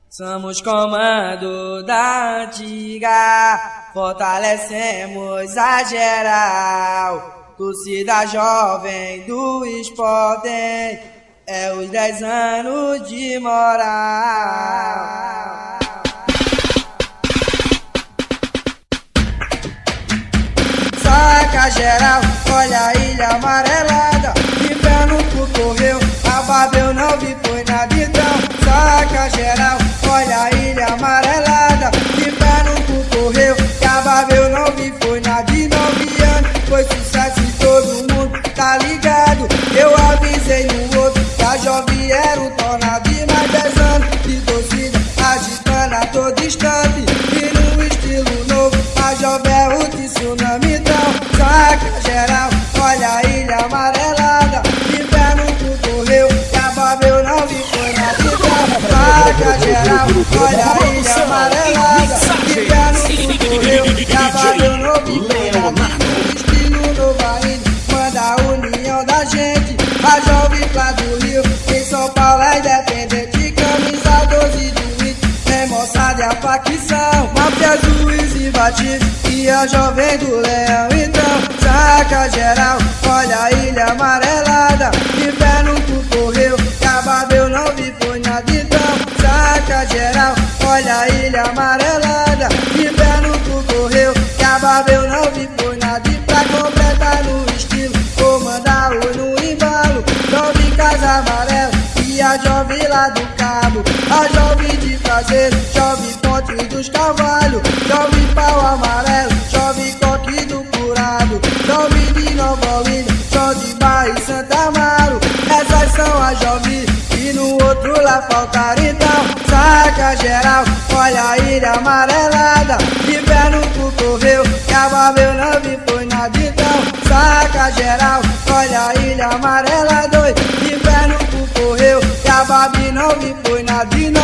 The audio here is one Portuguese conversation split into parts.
Somos comando da antiga, fortalecemos a geral. Torcida jovem do esporte, é os 10 anos de moral. Saca geral, olha a ilha amarelada, de pé no cu correu, a Babel não vi foi nada então. Saca geral, olha a ilha amarelada, de pé no cu correu, e a Babel não vi foi nada. De 9 anos foi sucesso e todo mundo tá ligado. Eu avisei no outro, que a jovem era o tornado. E mais 10 anos de torcida, agitando a todo instante. E no estilo novo, a jovem é o tsunami. Então, saca geral, olha a ilha amarelada, de pé no cu correu, e a Babel não vi foi nada. Então, saca geral, olha a ilha amarelada, de pé no cu correu, e a Babel não vi foi nada. Estilo novo ainda, manda a união da gente. A jovem lá do Rio, em São Paulo é independente. Camisa 12 do Rio, tem moçada e a facção. Máfia, juiz e batido, e a jovem do Leão. Então, saca geral, olha a ilha amarelada, de pé no cu correu, e a Babel não vi foi nada. Então, saca geral, olha a ilha amarelada, de pé no cu correu, e a Babel não vi foi nada. E pra completar no estilo, vou mandar o no embalo. Jovem casa amarela e a jovem lá do cabo, a jovem de prazer, jovem ponte dos cavalos, jovem pau amarelo, jovem coque do curado, jovem de Nova Olinda, jovem de Bahia e Santa Amaro. Essas são as jovens e no outro lá faltaram. Então, saca geral, olha a ilha amarelada, de pé no cu correu, e a Babel não vi foi nada. Então, saca geral, olha a ilha amarela doido, de pé no cu correu, e a Babi não vi foi nada. De 9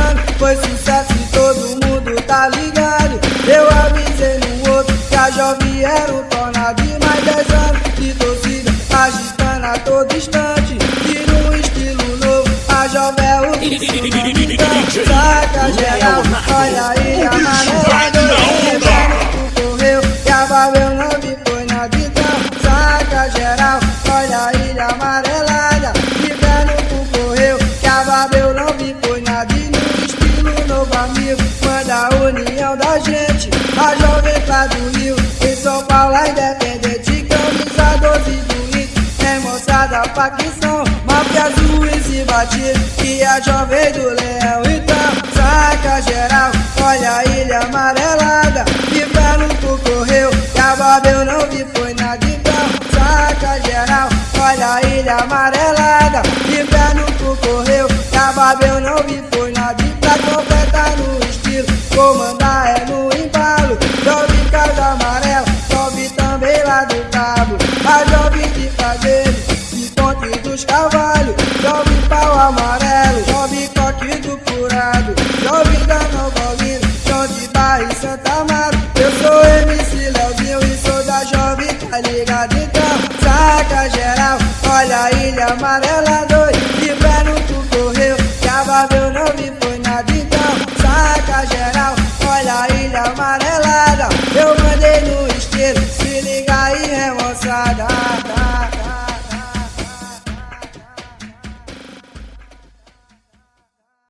anos foi sucesso e todo mundo tá ligado. Eu avisei no outro, que a jovem era um tornado. E mais 10 anos de torcida, agitando a todo instante. E no estilo novo, a jovem é o tsunami. Então, saca geral, olha a ilha amarela doido, de pé no cu correu, e a Babel não vi foi nada. Então, saca geral, olha a ilha amarelada, de pé no cu correu, que a Babel não vi foi nada. E no estilo novo amigo, manda a união da gente. A jovem lá do Rio, em São Paulo é independente. Camisa 12 do Rio, tem moçada facção. Máfia, juiz e batido, e a jovem do Leão. Então, saca geral, olha a ilha amarelada, de pé no cu correu, e a Babel não vi foi nada. Então, saca geral, olha a ilha amarelada, de pé no cu correu, e a Babel não vi foi nada. E pra completar no estilo, vou mandar é no embalo. Jovem casa amarela, jovem também lá do cabo, a jovem de prazer e ponte dos cavalos, jovem pau amarelo, jovem coque do curado, jovem da Nova Olinda, João de Bahia e Santa Amaro. Eu sou MC Leozinho e sou da jovem, tá ligado? Então, saca geral, olha a ilha amarela.